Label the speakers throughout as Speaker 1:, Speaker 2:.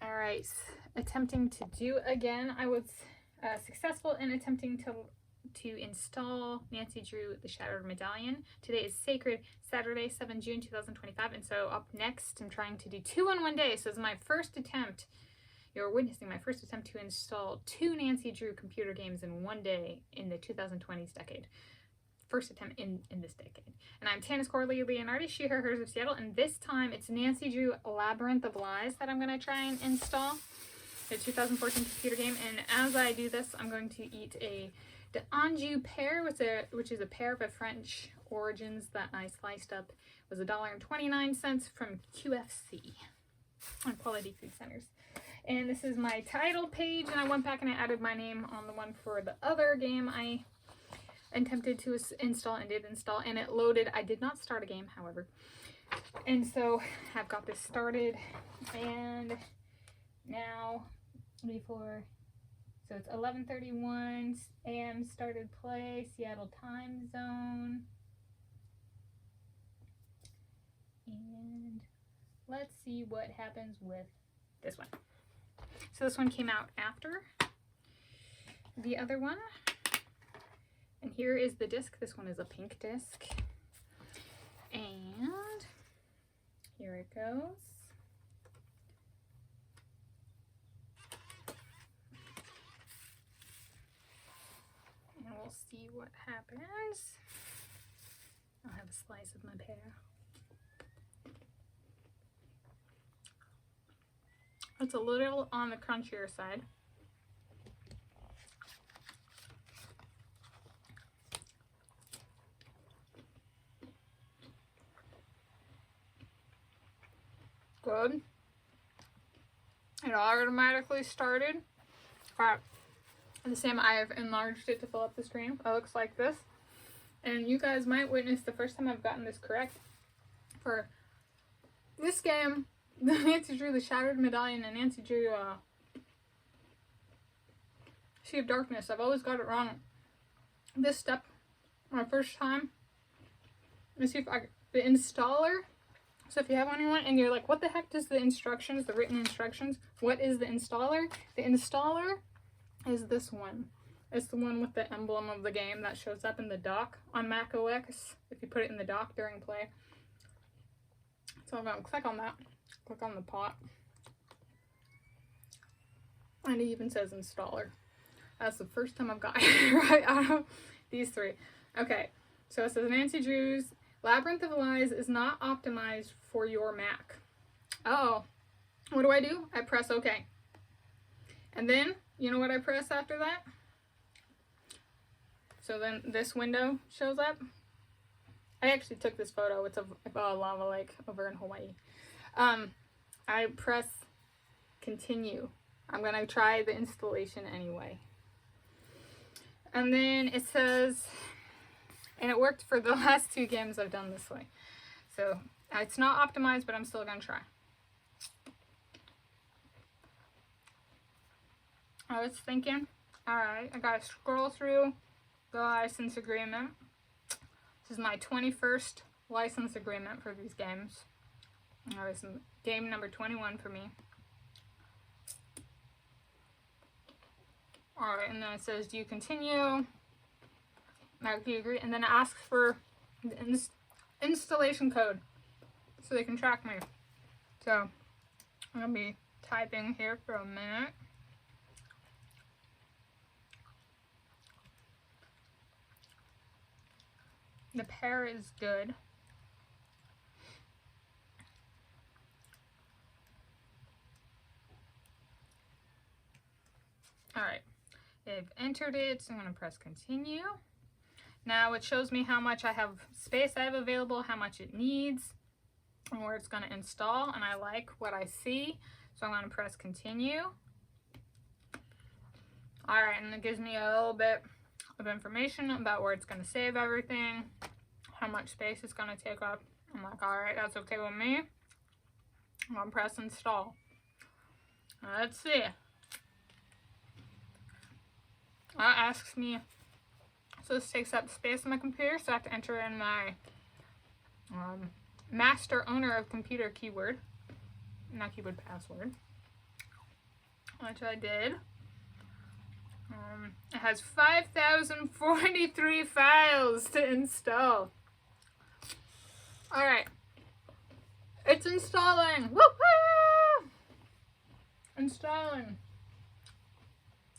Speaker 1: All right, attempting to do again. I was successful in attempting to install Nancy Drew the Shattered Medallion. Today is Sacred Saturday, 7 June 2025, and so up next I'm trying to do 2 in one day. So this is my first attempt. You're witnessing my first attempt to install 2 Nancy Drew computer games in one day in the 2020s decade. First attempt in this decade. And I'm Tanis Coralee Leonhardi, she, her, hers of Seattle, and this time it's Nancy Drew Labyrinth of Lies that I'm going to try and install. The 2014 computer game, and as I do this, I'm going to eat a d'Anjou pear, which is a pear of French origins that I sliced up. It was $1.29 from QFC on Quality Food Centers. And this is my title page, and I went back and I added my name on the one for the other game I attempted to install and did install, and it loaded. I did not start a game, however. And so I've got this started, and now so it's 11:31 a.m. started play, Seattle time zone. And let's see what happens with this one. So this one came out after the other one. And here is the disc. This one is a pink disc. And here it goes. And we'll see what happens. I'll have a slice of my pear. It's a little on the crunchier side. Good. It automatically started. At the same, I have enlarged it to fill up the screen. It looks like this. And you guys might witness the first time I've gotten this correct. For this game, the Nancy Drew the Shattered Medallion and Nancy Drew Sea of Darkness, I've always got it wrong. This step, my first time. Let's see if the installer. So if you have anyone and you're like, what the heck does the instructions, the written instructions, what is the installer? The installer is this one. It's the one with the emblem of the game that shows up in the dock on Mac OS if you put it in the dock during play. So I'm going to click on that, click on the pot, and it even says installer. That's the first time I've got it right out of these 3. Okay, so it says Nancy Drew's Labyrinth of Lies is not optimized for your Mac. Uh-oh. What do? I press OK. And then, you know what I press after that? So then this window shows up. I actually took this photo. It's a lava lake over in Hawaii. I press continue. I'm going to try the installation anyway. And then it says... And it worked for the last 2 games I've done this way. So it's not optimized, but I'm still going to try. I was thinking, alright, I got to scroll through the license agreement. This is my 21st license agreement for these games. That was game number 21 for me. Alright, and then it says, do you continue? Do you agree? And then it asks for the installation code so they can track me. So I'm going to be typing here for a minute. The pear is good. Alright, they've entered it, so I'm going to press continue. Now it shows me how much space I have available, how much it needs, and where it's going to install, and I like what I see, so I'm going to press continue. Alright, and it gives me a little bit of information about where it's going to save everything, how much space it's going to take up. I'm like, alright, that's okay with me. I'm going to press install. Let's see. That asks me, so this takes up space on my computer, so I have to enter in my master owner of computer keyword, not keyword, password. which I did. It has 5,043 files to install. Alright. It's installing. Woo-hoo! Installing.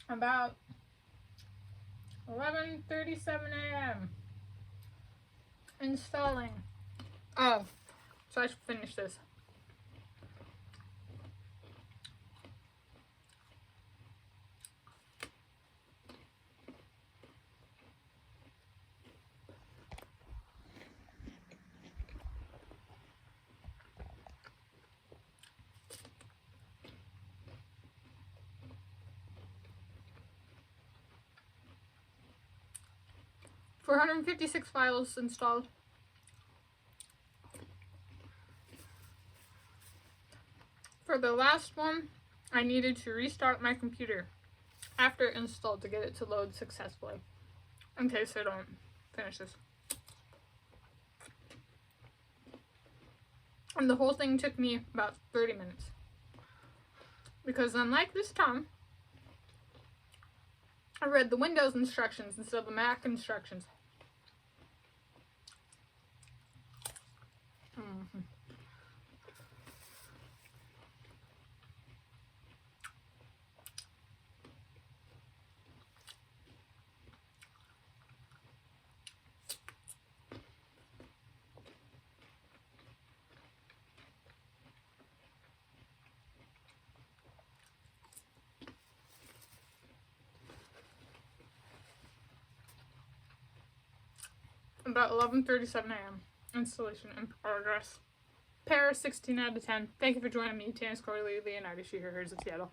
Speaker 1: About 11:37 a.m. Installing. Oh, so I should finish this. For 456 files installed. For the last one, I needed to restart my computer after install to get it to load successfully, in case I don't finish this. And the whole thing took me about 30 minutes. Because unlike this time, I read the Windows instructions instead of the Mac instructions. About 11:37 a.m. Installation in progress. Pear 16 out of 10. Thank you for joining me, Tanis Coralee Leonhardi, she, her, hers of Seattle.